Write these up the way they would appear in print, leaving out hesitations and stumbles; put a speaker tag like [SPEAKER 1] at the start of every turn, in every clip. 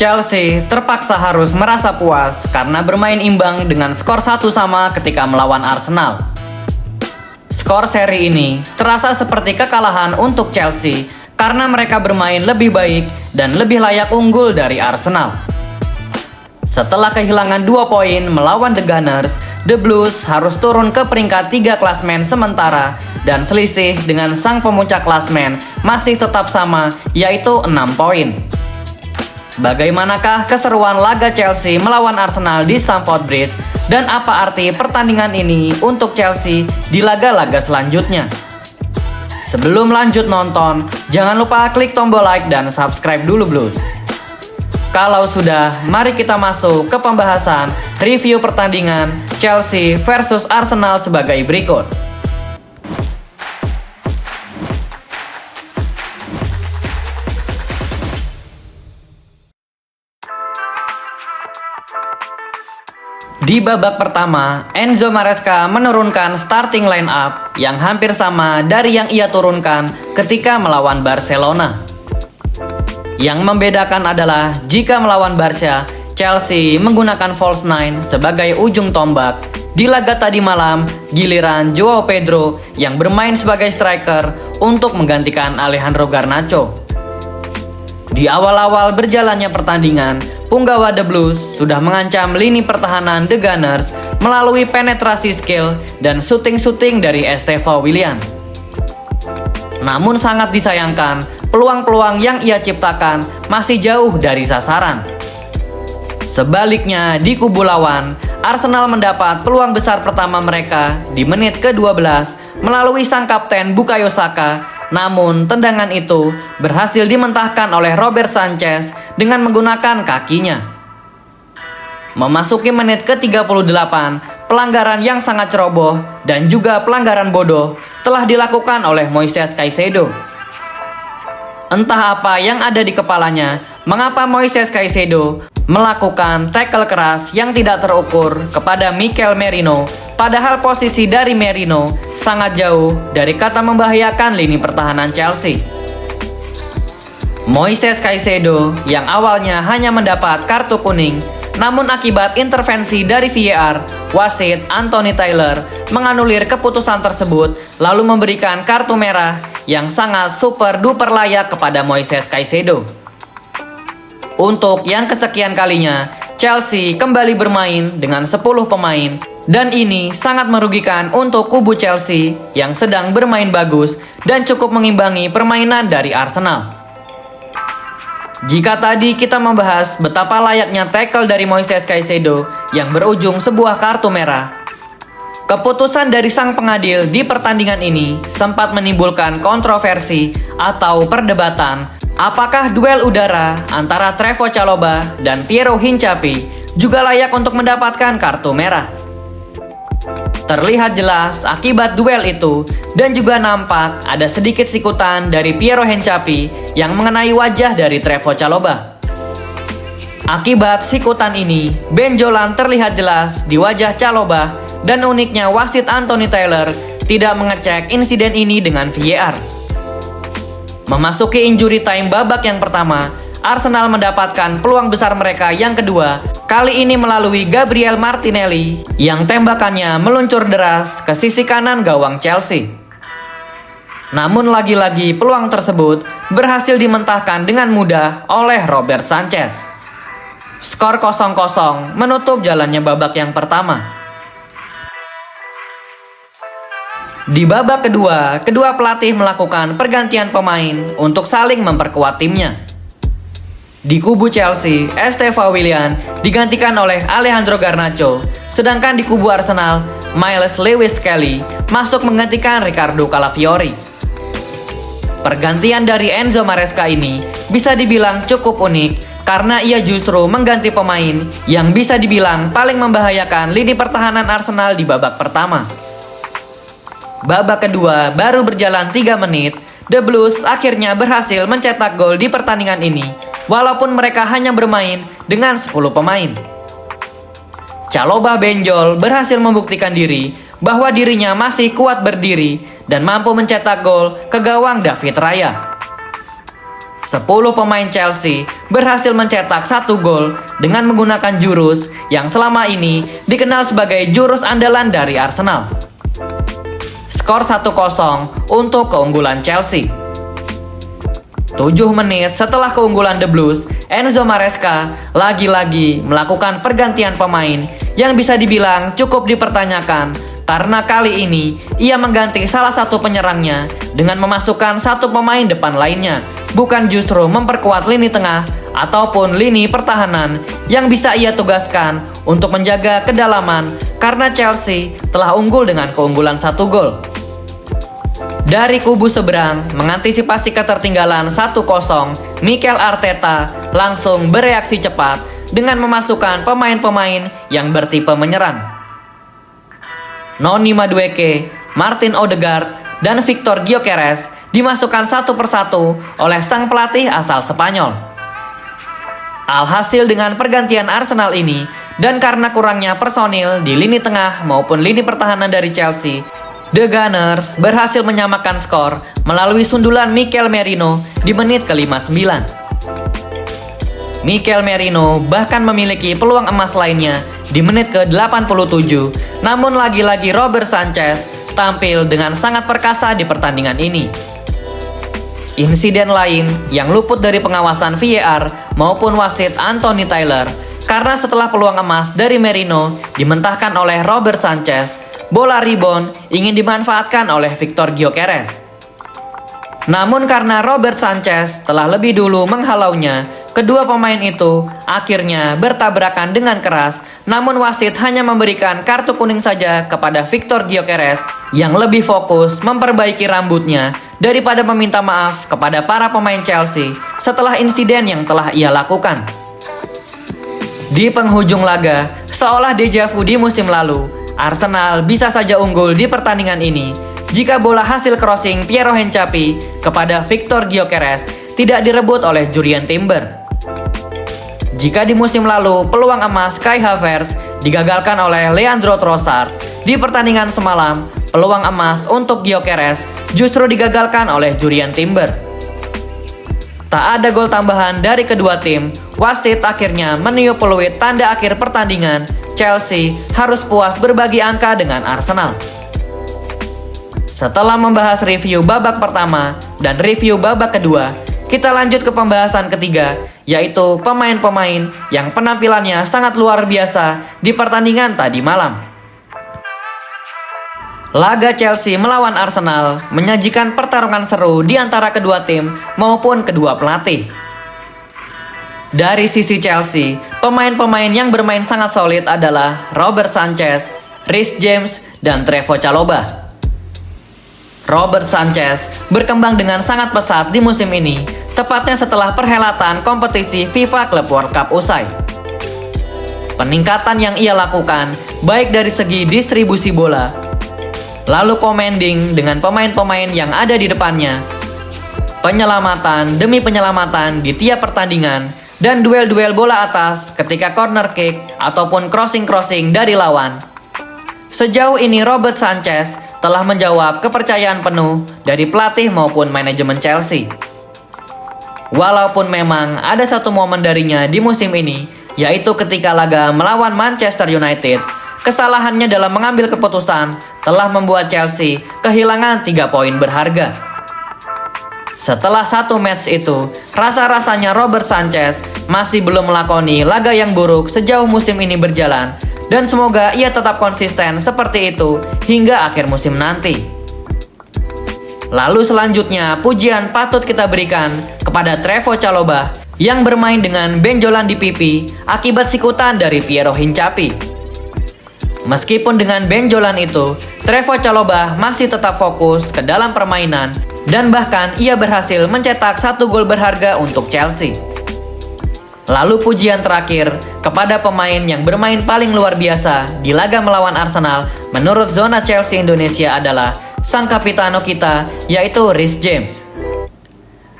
[SPEAKER 1] Chelsea terpaksa harus merasa puas karena bermain imbang dengan skor 1-1 ketika melawan Arsenal. Skor seri ini terasa seperti kekalahan untuk Chelsea karena mereka bermain lebih baik dan lebih layak unggul dari Arsenal. Setelah kehilangan 2 poin melawan The Gunners, The Blues harus turun ke peringkat 3 klasmen sementara dan selisih dengan sang pemuncak klasmen masih tetap sama, yaitu 6 poin. Bagaimanakah keseruan laga Chelsea melawan Arsenal di Stamford Bridge dan apa arti pertandingan ini untuk Chelsea di laga-laga selanjutnya? Sebelum lanjut nonton, jangan lupa klik tombol like dan subscribe dulu Blues. Kalau sudah, mari kita masuk ke pembahasan review pertandingan Chelsea versus Arsenal sebagai berikut. Di babak pertama, Enzo Maresca menurunkan starting line up yang hampir sama dari yang ia turunkan ketika melawan Barcelona. Yang membedakan adalah jika melawan Barca, Chelsea menggunakan false nine sebagai ujung tombak. Di laga tadi malam, giliran Joao Pedro yang bermain sebagai striker untuk menggantikan Alejandro Garnacho. Di awal-awal berjalannya pertandingan, punggawa The Blues sudah mengancam lini pertahanan The Gunners melalui penetrasi skill dan shooting dari Estevao Willian. Namun sangat disayangkan, peluang-peluang yang ia ciptakan masih jauh dari sasaran. Sebaliknya di kubu lawan, Arsenal mendapat peluang besar pertama mereka di menit ke-12 melalui sang kapten Bukayo Saka. Namun tendangan itu berhasil dimentahkan oleh Robert Sanchez dengan menggunakan kakinya. Memasuki menit ke-38, pelanggaran yang sangat ceroboh dan juga pelanggaran bodoh telah dilakukan oleh Moises Caicedo. Entah apa yang ada di kepalanya, mengapa Moises Caicedo melakukan tackle keras yang tidak terukur kepada Mikel Merino, padahal posisi dari Merino sangat jauh dari kata membahayakan lini pertahanan Chelsea. Moises Caicedo yang awalnya hanya mendapat kartu kuning, namun akibat intervensi dari VAR, wasit Anthony Taylor menganulir keputusan tersebut lalu memberikan kartu merah yang sangat super duper layak kepada Moises Caicedo. Untuk yang kesekian kalinya, Chelsea kembali bermain dengan 10 pemain dan ini sangat merugikan untuk kubu Chelsea yang sedang bermain bagus dan cukup mengimbangi permainan dari Arsenal. Jika tadi kita membahas betapa layaknya tackle dari Moises Caicedo yang berujung sebuah kartu merah, keputusan dari sang pengadil di pertandingan ini sempat menimbulkan kontroversi atau perdebatan. Apakah duel udara antara Trevoh Chalobah dan Piero Hincapié juga layak untuk mendapatkan kartu merah? Terlihat jelas akibat duel itu dan juga nampak ada sedikit sikutan dari Piero Hincapié yang mengenai wajah dari Trevoh Chalobah. Akibat sikutan ini, benjolan terlihat jelas di wajah Chalobah dan uniknya wasit Anthony Taylor tidak mengecek insiden ini dengan VAR. Memasuki injury time babak yang pertama, Arsenal mendapatkan peluang besar mereka yang kedua, kali ini melalui Gabriel Martinelli yang tembakannya meluncur deras ke sisi kanan gawang Chelsea. Namun lagi-lagi peluang tersebut berhasil dimentahkan dengan mudah oleh Robert Sanchez. Skor 0-0 menutup jalannya babak yang pertama. Di babak kedua, kedua pelatih melakukan pergantian pemain untuk saling memperkuat timnya. Di kubu Chelsea, Estevao Willian digantikan oleh Alejandro Garnacho, sedangkan di kubu Arsenal, Miles Lewis-Skelly masuk menggantikan Ricardo Calafiori. Pergantian dari Enzo Maresca ini bisa dibilang cukup unik karena ia justru mengganti pemain yang bisa dibilang paling membahayakan lini pertahanan Arsenal di babak pertama. Babak kedua baru berjalan 3 menit, The Blues akhirnya berhasil mencetak gol di pertandingan ini, walaupun mereka hanya bermain dengan 10 pemain. Chalobah benjol berhasil membuktikan diri bahwa dirinya masih kuat berdiri dan mampu mencetak gol ke gawang David Raya. 10 pemain Chelsea berhasil mencetak 1 gol dengan menggunakan jurus yang selama ini dikenal sebagai jurus andalan dari Arsenal. Skor 1-0 untuk keunggulan Chelsea. 7 menit setelah keunggulan The Blues, Enzo Maresca lagi-lagi melakukan pergantian pemain yang bisa dibilang cukup dipertanyakan karena kali ini ia mengganti salah satu penyerangnya dengan memasukkan satu pemain depan lainnya, bukan justru memperkuat lini tengah ataupun lini pertahanan yang bisa ia tugaskan untuk menjaga kedalaman karena Chelsea telah unggul dengan keunggulan 1 gol. Dari kubu seberang, mengantisipasi ketertinggalan 1-0, Mikel Arteta langsung bereaksi cepat dengan memasukkan pemain-pemain yang bertipe menyerang. Noni Madueke, Martin Odegaard, dan Victor Gyökeres dimasukkan satu persatu oleh sang pelatih asal Spanyol. Alhasil dengan pergantian Arsenal ini, dan karena kurangnya personil di lini tengah maupun lini pertahanan dari Chelsea, The Gunners berhasil menyamakan skor melalui sundulan Mikel Merino di menit ke-59. Mikel Merino bahkan memiliki peluang emas lainnya di menit ke-87, namun lagi-lagi Robert Sanchez tampil dengan sangat perkasa di pertandingan ini. Insiden lain yang luput dari pengawasan VAR maupun wasit Anthony Taylor karena setelah peluang emas dari Merino dimentahkan oleh Robert Sanchez, bola rebound ingin dimanfaatkan oleh Victor Gyökeres. Namun karena Robert Sanchez telah lebih dulu menghalaunya, kedua pemain itu akhirnya bertabrakan dengan keras, namun wasit hanya memberikan kartu kuning saja kepada Victor Gyökeres yang lebih fokus memperbaiki rambutnya daripada meminta maaf kepada para pemain Chelsea setelah insiden yang telah ia lakukan. Di penghujung laga, seolah deja vu di musim lalu, Arsenal bisa saja unggul di pertandingan ini jika bola hasil crossing Piero Hincapié kepada Victor Gyökeres tidak direbut oleh Jurrien Timber. Jika di musim lalu peluang emas Kai Havertz digagalkan oleh Leandro Trossard, di pertandingan semalam peluang emas untuk Gyökeres justru digagalkan oleh Jurrien Timber. Tak ada gol tambahan dari kedua tim, wasit akhirnya meniup peluit tanda akhir pertandingan. Chelsea harus puas berbagi angka dengan Arsenal. Setelah membahas review babak pertama dan review babak kedua, kita lanjut ke pembahasan ketiga, yaitu pemain-pemain yang penampilannya sangat luar biasa di pertandingan tadi malam. Laga Chelsea melawan Arsenal menyajikan pertarungan seru di antara kedua tim maupun kedua pelatih. Dari sisi Chelsea, pemain-pemain yang bermain sangat solid adalah Robert Sanchez, Reece James, dan Trevoh Chalobah. Robert Sanchez berkembang dengan sangat pesat di musim ini, tepatnya setelah perhelatan kompetisi FIFA Club World Cup usai. Peningkatan yang ia lakukan baik dari segi distribusi bola, lalu commanding dengan pemain-pemain yang ada di depannya, penyelamatan demi penyelamatan di tiap pertandingan, dan duel-duel bola atas ketika corner kick ataupun crossing-crossing dari lawan. Sejauh ini Robert Sanchez telah menjawab kepercayaan penuh dari pelatih maupun manajemen Chelsea. Walaupun memang ada satu momen darinya di musim ini, yaitu ketika laga melawan Manchester United, kesalahannya dalam mengambil keputusan telah membuat Chelsea kehilangan 3 poin berharga. Setelah satu match itu, rasa-rasanya Robert Sanchez masih belum melakoni laga yang buruk sejauh musim ini berjalan, dan semoga ia tetap konsisten seperti itu hingga akhir musim nanti. Lalu selanjutnya, pujian patut kita berikan kepada Trevoh Chalobah yang bermain dengan benjolan di pipi akibat sikutan dari Piero Hincapié. Meskipun dengan benjolan itu, Trevoh Chalobah masih tetap fokus ke dalam permainan dan bahkan ia berhasil mencetak 1 gol berharga untuk Chelsea. Lalu pujian terakhir kepada pemain yang bermain paling luar biasa di laga melawan Arsenal menurut zona Chelsea Indonesia adalah sang kapitano kita, yaitu Reece James.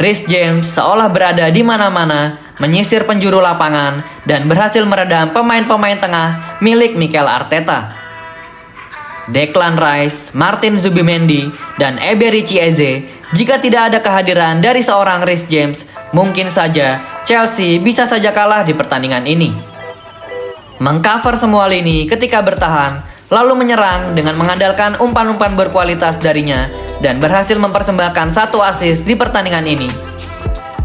[SPEAKER 1] Reece James seolah berada di mana-mana, menyisir penjuru lapangan dan berhasil meredam pemain-pemain tengah milik Mikel Arteta. Declan Rice, Martin Zubimendi, dan Eberechi Eze, jika tidak ada kehadiran dari seorang Reece James, mungkin saja Chelsea bisa saja kalah di pertandingan ini. Mengcover semua lini ketika bertahan, lalu menyerang dengan mengandalkan umpan-umpan berkualitas darinya dan berhasil mempersembahkan 1 assist di pertandingan ini.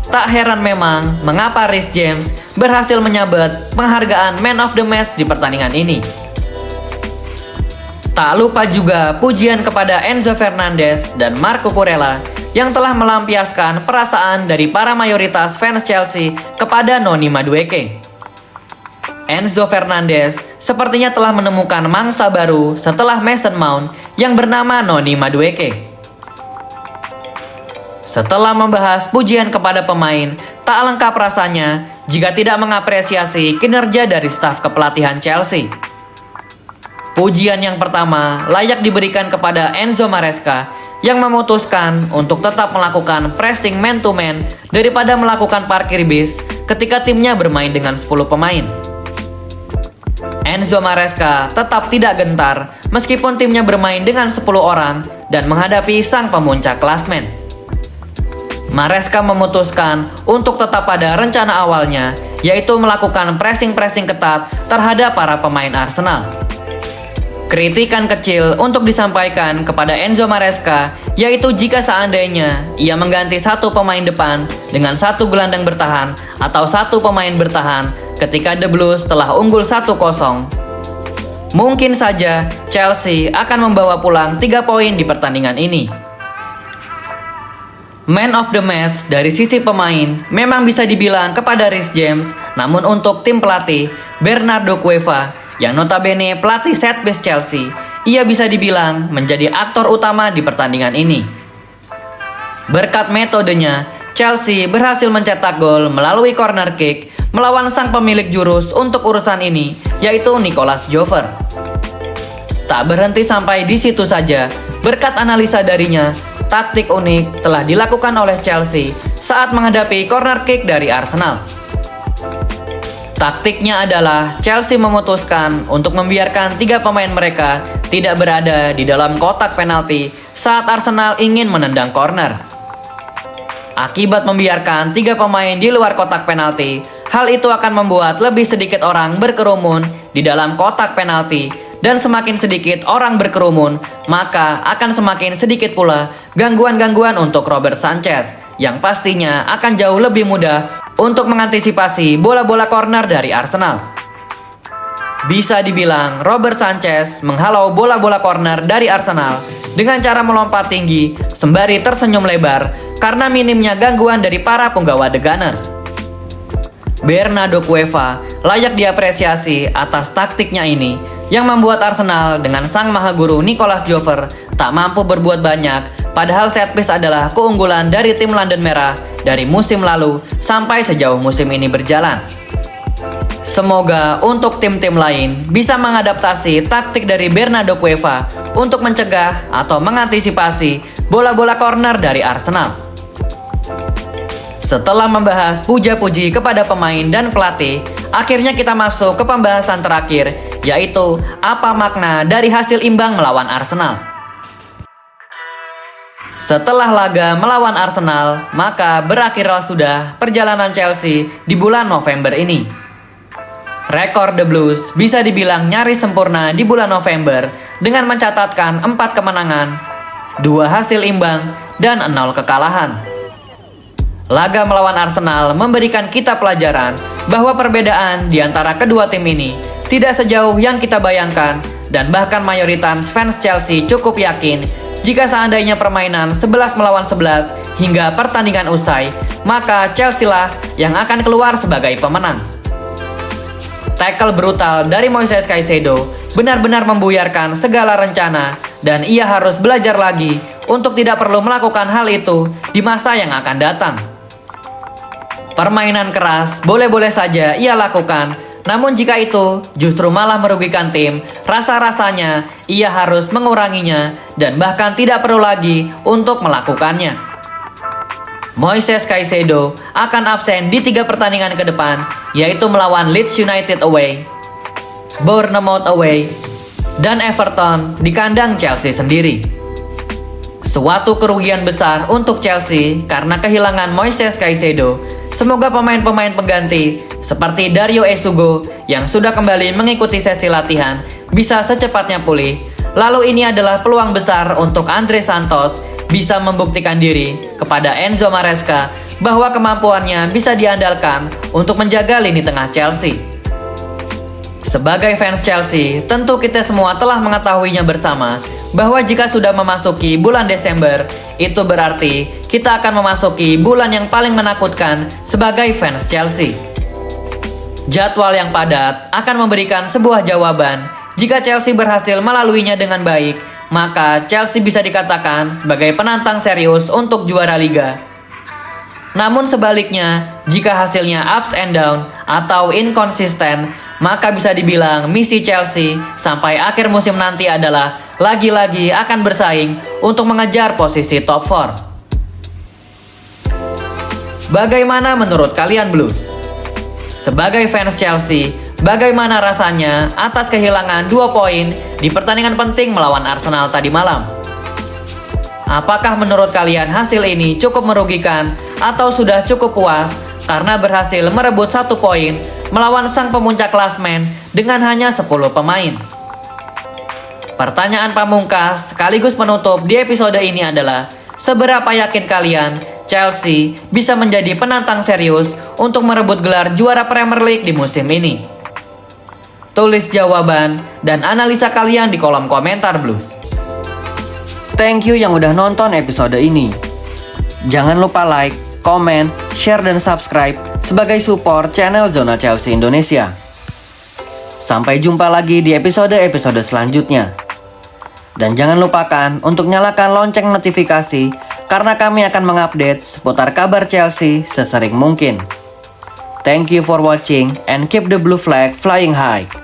[SPEAKER 1] Tak heran memang mengapa Reece James berhasil menyabet penghargaan Man of the Match di pertandingan ini. Tak lupa juga pujian kepada Enzo Fernandez dan Marco Kurela yang telah melampiaskan perasaan dari para mayoritas fans Chelsea kepada Noni Madueke. Enzo Fernandez sepertinya telah menemukan mangsa baru setelah Mason Mount yang bernama Noni Madueke. Setelah membahas pujian kepada pemain, tak lengkap rasanya jika tidak mengapresiasi kinerja dari staf kepelatihan Chelsea. Pujian yang pertama layak diberikan kepada Enzo Maresca yang memutuskan untuk tetap melakukan pressing man to man daripada melakukan parkir bis ketika timnya bermain dengan 10 pemain. Enzo Maresca tetap tidak gentar meskipun timnya bermain dengan 10 orang dan menghadapi sang pemuncak klasmen. Maresca memutuskan untuk tetap pada rencana awalnya, yaitu melakukan pressing-pressing ketat terhadap para pemain Arsenal. Kritikan kecil untuk disampaikan kepada Enzo Maresca, yaitu jika seandainya ia mengganti 1 pemain depan dengan 1 gelandang bertahan atau 1 pemain bertahan ketika The Blues telah unggul 1-0. Mungkin saja Chelsea akan membawa pulang 3 poin di pertandingan ini. Man of the Match dari sisi pemain memang bisa dibilang kepada Reece James, namun untuk tim pelatih Bernardo Cueva yang notabene pelatih setpiece Chelsea, ia bisa dibilang menjadi aktor utama di pertandingan ini. Berkat metodenya, Chelsea berhasil mencetak gol melalui corner kick melawan sang pemilik jurus untuk urusan ini, yaitu Nicolas Jover. Tak berhenti sampai di situ saja, berkat analisa darinya, taktik unik telah dilakukan oleh Chelsea saat menghadapi corner kick dari Arsenal. Taktiknya adalah Chelsea memutuskan untuk membiarkan 3 pemain mereka tidak berada di dalam kotak penalti saat Arsenal ingin menendang corner. Akibat membiarkan 3 pemain di luar kotak penalti, hal itu akan membuat lebih sedikit orang berkerumun di dalam kotak penalti, dan semakin sedikit orang berkerumun, maka akan semakin sedikit pula gangguan-gangguan untuk Robert Sanchez, yang pastinya akan jauh lebih mudah untuk mengantisipasi bola-bola corner dari Arsenal. Bisa dibilang Robert Sanchez menghalau bola-bola corner dari Arsenal dengan cara melompat tinggi sembari tersenyum lebar karena minimnya gangguan dari para punggawa The Gunners. Bernardo Cueva layak diapresiasi atas taktiknya ini yang membuat Arsenal dengan sang mahaguru Nicolas Jover tak mampu berbuat banyak, padahal set piece adalah keunggulan dari tim London Merah dari musim lalu sampai sejauh musim ini berjalan. Semoga untuk tim-tim lain bisa mengadaptasi taktik dari Bernardo Cueva untuk mencegah atau mengantisipasi bola-bola corner dari Arsenal. Setelah membahas puja-puji kepada pemain dan pelatih, akhirnya kita masuk ke pembahasan terakhir, yaitu apa makna dari hasil imbang melawan Arsenal. Setelah laga melawan Arsenal, maka berakhirlah sudah perjalanan Chelsea di bulan November ini. Rekor The Blues bisa dibilang nyaris sempurna di bulan November dengan mencatatkan 4 kemenangan, 2 hasil imbang, dan 0 kekalahan. Laga melawan Arsenal memberikan kita pelajaran bahwa perbedaan di antara kedua tim ini tidak sejauh yang kita bayangkan, dan bahkan mayoritas fans Chelsea cukup yakin jika seandainya permainan 11 melawan 11 hingga pertandingan usai, maka Chelsea lah yang akan keluar sebagai pemenang. Tackle brutal dari Moises Caicedo benar-benar membuyarkan segala rencana, dan ia harus belajar lagi untuk tidak perlu melakukan hal itu di masa yang akan datang. Permainan keras boleh-boleh saja ia lakukan, namun jika itu justru malah merugikan tim, rasa-rasanya ia harus menguranginya dan bahkan tidak perlu lagi untuk melakukannya. Moises Caicedo akan absen di 3 pertandingan ke depan, yaitu melawan Leeds United away, Bournemouth away, dan Everton di kandang Chelsea sendiri. Suatu kerugian besar untuk Chelsea karena kehilangan Moises Caicedo. Semoga pemain-pemain pengganti seperti Dario Esugo yang sudah kembali mengikuti sesi latihan bisa secepatnya pulih. Lalu ini adalah peluang besar untuk Andre Santos bisa membuktikan diri kepada Enzo Maresca bahwa kemampuannya bisa diandalkan untuk menjaga lini tengah Chelsea. Sebagai fans Chelsea, tentu kita semua telah mengetahuinya bersama bahwa jika sudah memasuki bulan Desember, itu berarti kita akan memasuki bulan yang paling menakutkan sebagai fans Chelsea. Jadwal yang padat akan memberikan sebuah jawaban. Jika Chelsea berhasil melaluinya dengan baik, maka Chelsea bisa dikatakan sebagai penantang serius untuk juara liga. Namun sebaliknya, jika hasilnya ups and down atau inkonsisten, maka bisa dibilang misi Chelsea sampai akhir musim nanti adalah lagi-lagi akan bersaing untuk mengejar posisi top 4. Bagaimana menurut kalian Blues? Sebagai fans Chelsea, bagaimana rasanya atas kehilangan 2 poin di pertandingan penting melawan Arsenal tadi malam? Apakah menurut kalian hasil ini cukup merugikan atau sudah cukup puas karena berhasil merebut 1 poin melawan sang pemuncak klasmen dengan hanya 10 pemain? Pertanyaan pamungkas sekaligus penutup di episode ini adalah, seberapa yakin kalian Chelsea bisa menjadi penantang serius untuk merebut gelar juara Premier League di musim ini? Tulis jawaban dan analisa kalian di kolom komentar Blues. Thank you yang udah nonton episode ini. Jangan lupa like, komen, share, dan subscribe sebagai support channel Zona Chelsea Indonesia. Sampai jumpa lagi di episode-episode selanjutnya. Dan jangan lupakan untuk nyalakan lonceng notifikasi karena kami akan mengupdate seputar kabar Chelsea sesering mungkin. Thank you for watching and keep the blue flag flying high.